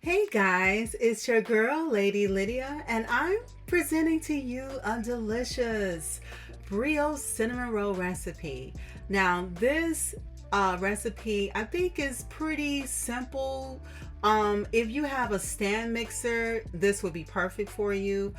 Hey guys, it's your girl, Lady Lydia, and I'm presenting to you a delicious brioche cinnamon roll recipe. Now, this recipe I think is pretty simple. If you have a stand mixer, this would be perfect for you.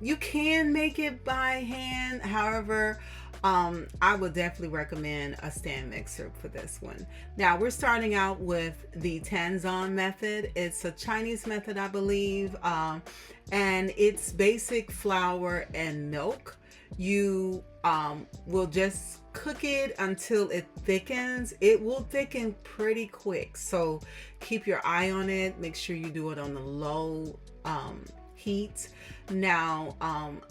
You can make it by hand, however, I would definitely recommend a stand mixer for this one. Now we're starting out with the Tanzan method. It's a Chinese method, I believe, and it's basic flour and milk. You will just cook it until it thickens. It will thicken pretty quick, so keep your eye on it. Make sure you do it on the low heat. Now,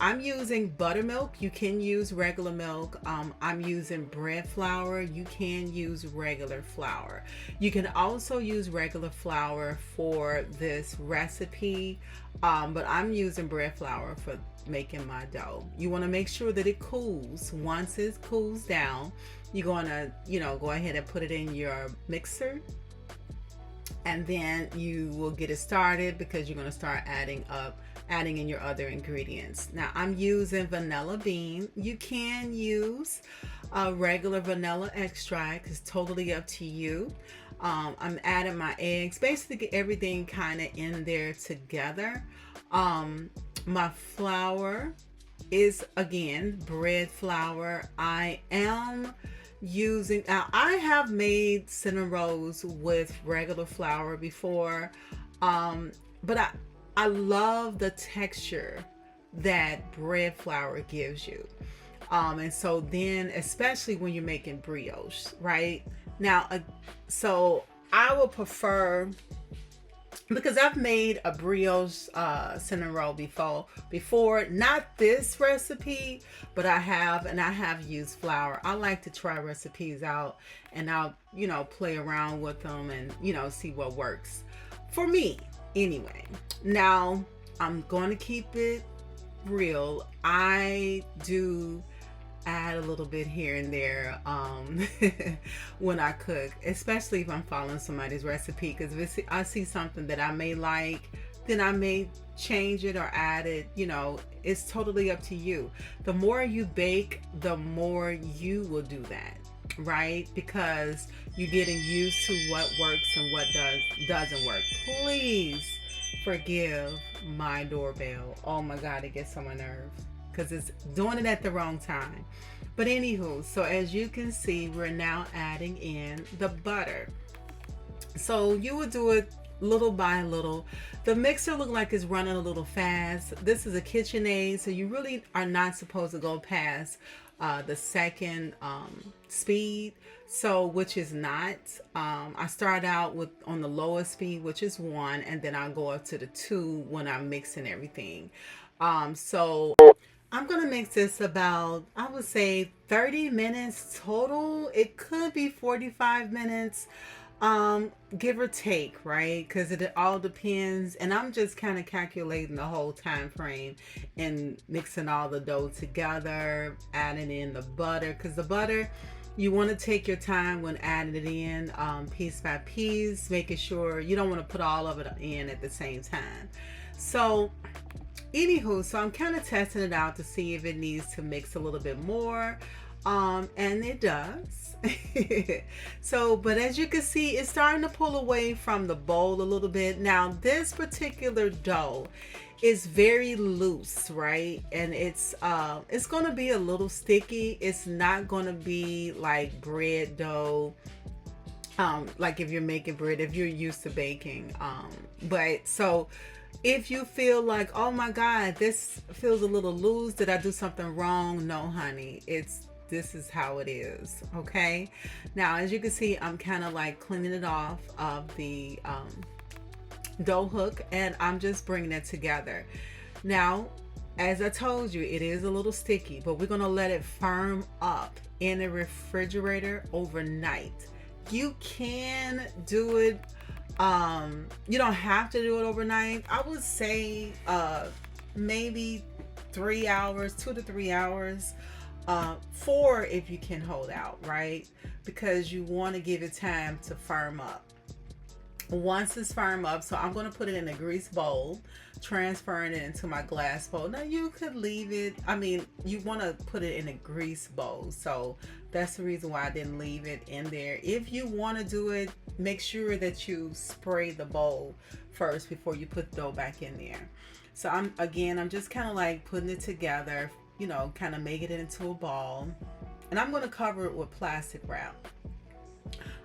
I'm using buttermilk. You can use regular milk. I'm using bread flour. You can use regular flour. You can also use regular flour for this recipe, but I'm using bread flour for making my dough. You want to make sure that it cools. Once it cools down, you're going to, go ahead and put it in your mixer, and then you will get it started because you're going to start adding in your other ingredients. Now I'm using vanilla bean. You can use a regular vanilla extract. It's totally up to you. I'm adding my eggs, basically everything kind of in there together. My flour is again bread flour. I am using, now I have made cinnamon rolls with regular flour before, but I love the texture that bread flour gives you. And so then, especially when you're making brioche, right? Now, so I would prefer, because I've made a brioche cinnamon roll before, not this recipe, but I have used flour. I like to try recipes out, and I'll play around with them and see what works for me anyway. Now I'm going to keep it real. I do add a little bit here and there when I cook, especially if I'm following somebody's recipe, because if I see something that I may like, then I may change it or add it. It's totally up to you. The more you bake, the more you will do that, right? Because you're getting used to what works and what doesn't work. Please forgive my doorbell. Oh my God, it gets on my nerves because it's doing it at the wrong time. But anywho, so as you can see, we're now adding in the butter. So you would do it little by little. The mixer look like it's running a little fast. This is a KitchenAid, so you really are not supposed to go past the second speed, so which is not. I start out with on the lowest speed, which is 1, and then I'll go up to the 2 when I'm mixing everything. So I'm gonna mix this about, I would say, 30 minutes total. It could be 45 minutes, give or take, right? Because it all depends, and I'm just kind of calculating the whole time frame and mixing all the dough together, adding in the butter, because the butter, you want to take your time when adding it in, piece by piece, making sure you don't want to put all of it in at the same time. So anywho, so I'm kind of testing it out to see if it needs to mix a little bit more, and it does. So, but as you can see, it's starting to pull away from the bowl a little bit. Now this particular dough is very loose, right? And it's going to be a little sticky. It's not going to be like bread dough, like if you're making bread, if you're used to baking. But so if you feel like, oh my God, this feels a little loose, did I do something wrong? No, honey, this is how it is. Okay. Now, as you can see, I'm kind of like cleaning it off of the dough hook, and I'm just bringing it together. Now, as I told you, it is a little sticky, but we're going to let it firm up in the refrigerator overnight. You can do it. You don't have to do it overnight. I would say maybe 3 hours, 2 to 3 hours. 4 if you can hold out, right? Because you want to give it time to firm up. Once it's firm up, so I'm going to put it in a grease bowl, transferring it into my glass bowl. Now you could leave it, I mean, you want to put it in a grease bowl, so that's the reason why I didn't leave it in there. If you want to do it, make sure that you spray the bowl first before you put the dough back in there. So I'm just kind of like putting it together, you know, kind of make it into a ball, and I'm going to cover it with plastic wrap.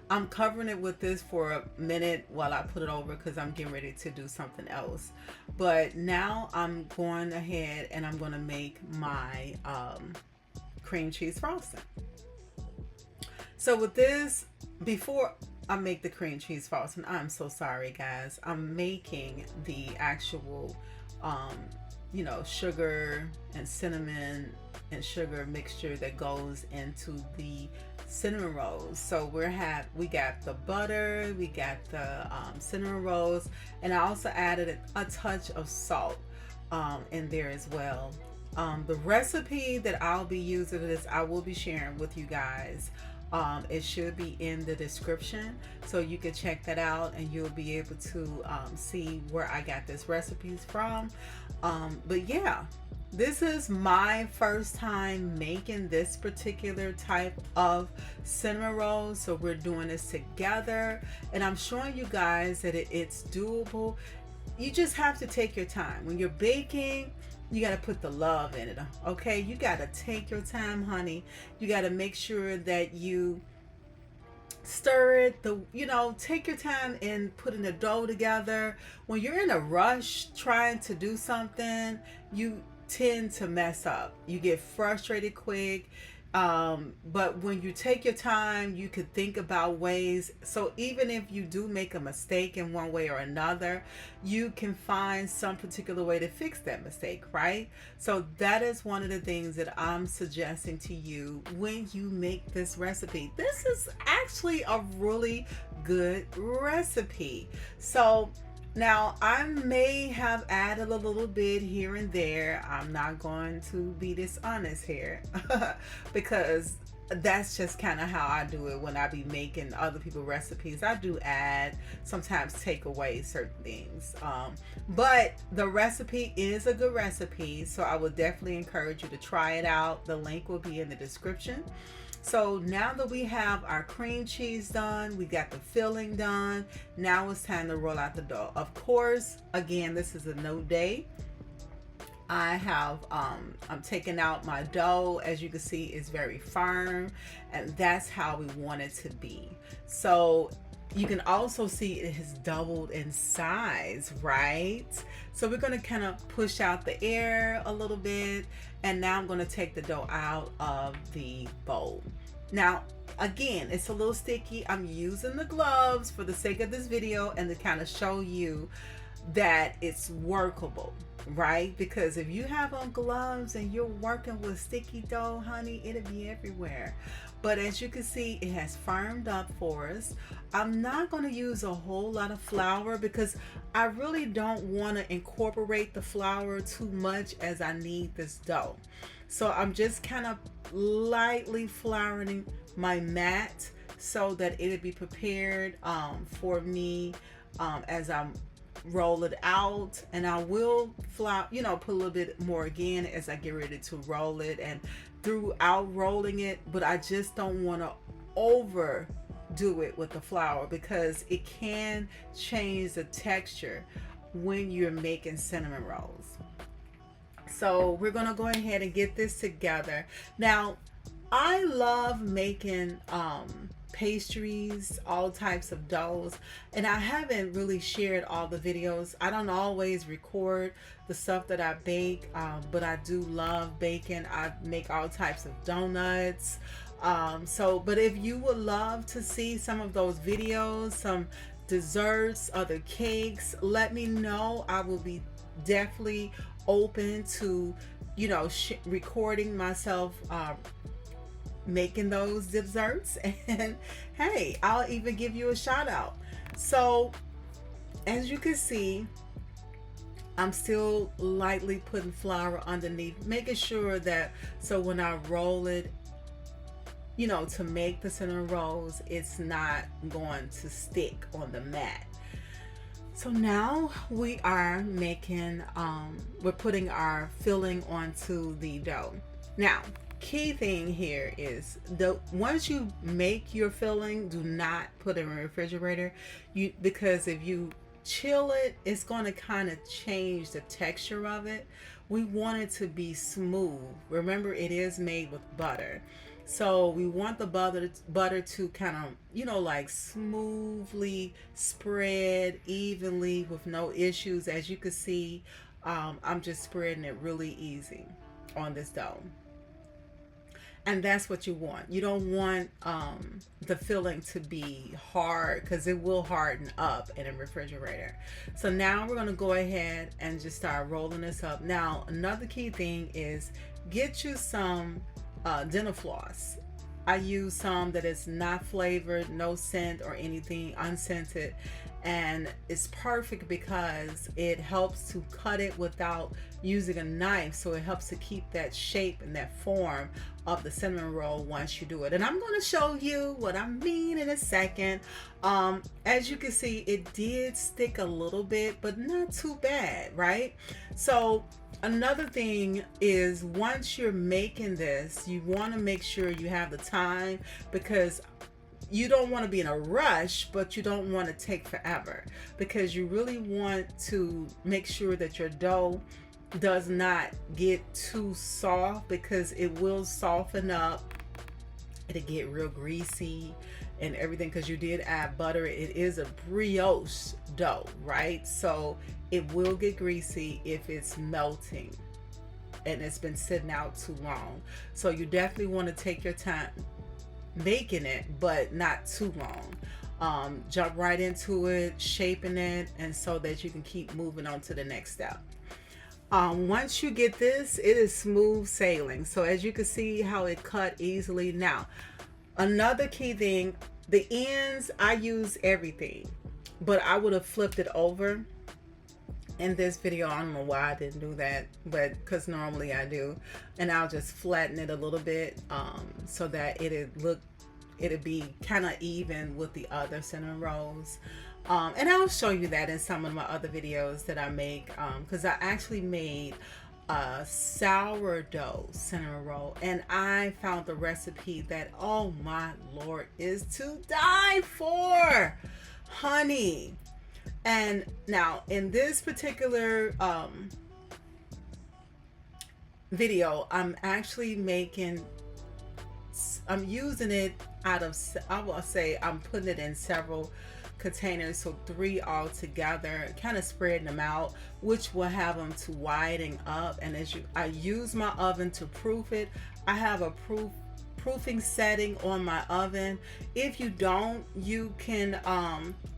I'm covering it with this for a minute while I put it over because I'm getting ready to do something else. But now I'm going ahead and I'm going to make my cream cheese frosting. So with this, before I make the cream cheese frosting, I'm so sorry guys, I'm making the actual you know, sugar and cinnamon and sugar mixture that goes into the cinnamon rolls. So we got the butter, we got the cinnamon rolls, and I also added a touch of salt in there as well. The recipe that I'll be using for this, I will be sharing with you guys. It should be in the description, so you can check that out and you'll be able to see where I got this recipes from. But yeah, this is my first time making this particular type of cinnamon rolls, so we're doing this together, and I'm showing you guys that it's doable. You just have to take your time when you're baking. You got to put the love in it, okay? You got to take your time, honey. You got to make sure that you stir it, you know, take your time in putting the dough together. When you're in a rush trying to do something, you tend to mess up. You get frustrated quick. But when you take your time, you could think about ways. So even if you do make a mistake in one way or another, you can find some particular way to fix that mistake, right? So that is one of the things that I'm suggesting to you when you make this recipe. This is actually a really good recipe. So now, I may have added a little bit here and there. I'm not going to be dishonest here because that's just kind of how I do it when I be making other people's recipes. I do add, sometimes take away certain things. But the recipe is a good recipe, so I would definitely encourage you to try it out. The link will be in the description. So now that we have our cream cheese done, we got the filling done, now it's time to roll out the dough. Of course, again, this is a no day. I'm taking out my dough. As you can see, it's very firm, and that's how we want it to be. So you can also see it has doubled in size, right? So we're going to kind of push out the air a little bit, and now I'm going to take the dough out of the bowl. Now, again, it's a little sticky. I'm using the gloves for the sake of this video and to kind of show you that it's workable, right? Because if you have on gloves and you're working with sticky dough, honey, it'll be everywhere. But as you can see, it has firmed up for us. I'm not going to use a whole lot of flour because I really don't want to incorporate the flour too much as I need this dough. So I'm just kind of lightly flouring my mat so that it'll be prepared for me as I'm roll it out. And I will flour, you know, put a little bit more again as I get ready to roll it and throughout rolling it, but I just don't want to overdo it with the flour because it can change the texture when you're making cinnamon rolls. So we're gonna go ahead and get this together. Now, I love making pastries, all types of doughs, and I haven't really shared all the videos. I don't always record the stuff that I bake, but I do love baking. I make all types of donuts. But if you would love to see some of those videos, some desserts, other cakes, let me know. I will be definitely open to, you know, recording myself making those desserts, and hey, I'll even give you a shout out. So as you can see, I'm still lightly putting flour underneath, making sure that so when I roll it, you know, to make the cinnamon rolls, it's not going to stick on the mat. So now we are making, we're putting our filling onto the dough. Now, key thing here is once you make your filling, do not put it in the refrigerator. Because if you chill it, it's going to kind of change the texture of it. We want it to be smooth. Remember, it is made with butter. So we want the butter to kind of, like smoothly spread evenly with no issues. As you can see, I'm just spreading it really easy on this dough. And that's what you want. You don't want the filling to be hard, because it will harden up in a refrigerator. So now we're going to go ahead and just start rolling this up. Now, another key thing is get you some dental floss. I use some that is not flavored, no scent or anything, unscented, and it's perfect because it helps to cut it without using a knife. So it helps to keep that shape and that form of the cinnamon roll once you do it. And I'm going to show you what I mean in a second. As you can see, it did stick a little bit, but not too bad, right? So another thing is, once you're making this, you want to make sure you have the time, because you don't want to be in a rush, but you don't want to take forever, because you really want to make sure that your dough does not get too soft, because it will soften up. It'll get real greasy and everything, because you did add butter. It is a brioche dough, right? So it will get greasy if it's melting and it's been sitting out too long. So you definitely want to take your time making it, but not too long. Jump right into it, shaping it, and so that you can keep moving on to the next step. Once you get this, it is smooth sailing. So as you can see how it cut easily. Now, another key thing, the ends, I use everything, but I would have flipped it over in this video. I don't know why I didn't do that, but because normally I do. And I'll just flatten it a little bit so that it'd be kind of even with the other cinnamon rolls. And I'll show you that in some of my other videos that I make, because I actually made a sourdough cinnamon roll, and I found the recipe that, oh my Lord, is to die for, honey. And now in this particular video, I'm using it out of, I will say I'm putting it in several containers, so 3 all together, kind of spreading them out, which will have them to widen up. And I use my oven to proof it. I have a proofing setting on my oven. If you don't, you can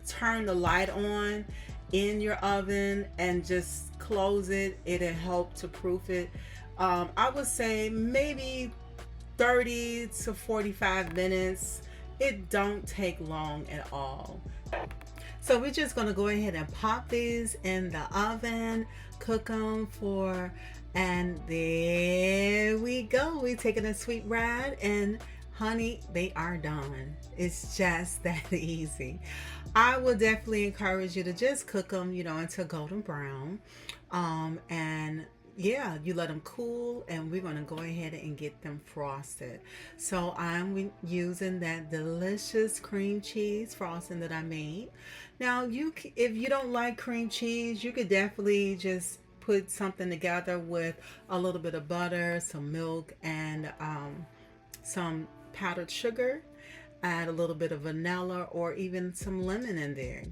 turn the light on in your oven and just close it. It'll help to proof it. I would say maybe 30 to 45 minutes. It don't take long at all. So we're just going to go ahead and pop these in the oven, cook them and there we go. We're taking a sweet ride, and honey, they are done. It's just that easy. I would definitely encourage you to just cook them, until golden brown. And yeah, you let them cool, and we're going to go ahead and get them frosted. So I'm using that delicious cream cheese frosting that I made. Now, if you don't like cream cheese, you could definitely just put something together with a little bit of butter, some milk, and some powdered sugar. Add a little bit of vanilla or even some lemon in there.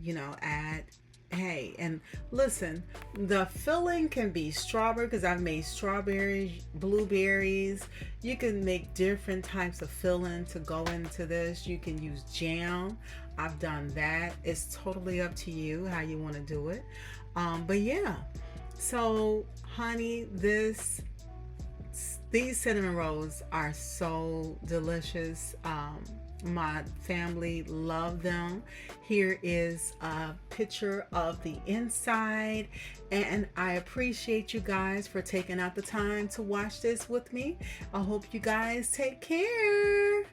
Hey, and listen, the filling can be strawberry, because I've made strawberries, blueberries. You can make different types of filling to go into this. You can use jam. I've done that. It's totally up to you how you want to do it. But yeah, so honey, these cinnamon rolls are so delicious. My family love them. Here is a picture of the inside, and I appreciate you guys for taking out the time to watch this with me. I hope you guys take care.